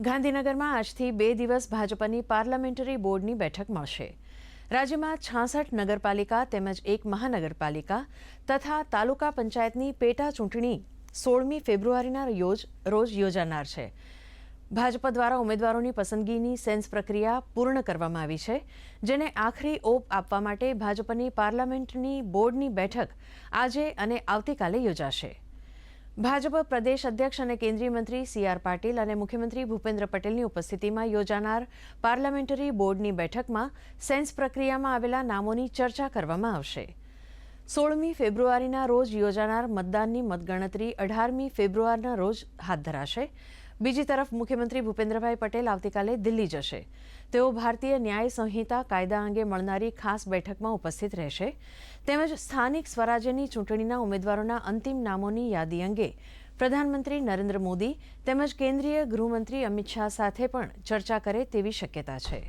ગાંધીનગરમાં આજથી 2 દિવસ ભાજપની પાર્લામેન્ટરી બોર્ડની બેઠક મળશે. રાજ્યમાં 66 નગરપાલિકા તેમજ 1 મહાનગરપાલિકા તથા તાલુકા પંચાયતની પેટા ચૂંટણી 16મી ફેબ્રુઆરીના રોજ યોજાનાર છે. ભાજપ દ્વારા ઉમેદવારોની પસંદગીની સેન્સ પ્રક્રિયા પૂર્ણ કરવામાં આવી છે, જેને આખરી ઓપ આપવા માટે ભાજપની પાર્લામેન્ટની બોર્ડની બેઠક આજે અને આવતીકાલે યોજાશે. ભાજપ પ્રદેશ અધ્યક્ષ અને કેન્દ્રીય મંત્રી સી.આર. પાટીલ અને મુખ્યમંત્રી ભૂપેન્દ્ર પટેલની ઉપસ્થિતિમાં યોજાનાર પાર્લામેન્ટરી બોર્ડની બેઠકમાં સેન્સ પ્રક્રિયામાં આવેલા નામોની ચર્ચા કરવામાં આવશે. 16મી ફેબ્રુઆરીના રોજ યોજાનાર મતદાનની મતગણતરી 18મી ફેબ્રુઆરીના રોજ હાથ ધરાશે. બીજી તરફ મુખ્યમંત્રી ભૂપેન્દ્રભાઈ પટેલ આવતીકાલે દિલ્હી જશે. તેઓ ભારતીય ન્યાય સંહિતા કાયદા અંગે મળનારી ખાસ બેઠકમાં ઉપસ્થિત રહેશે. તેમજ સ્થાનિક સ્વરાજ્યની ચૂંટણીના ઉમેદવારોના અંતિમ નામોની યાદી અંગે પ્રધાનમંત્રી નરેન્દ્ર મોદી તેમજ કેન્દ્રીય ગૃહમંત્રી અમિત શાહ સાથે પણ ચર્ચા કરે તેવી શક્યતા છે.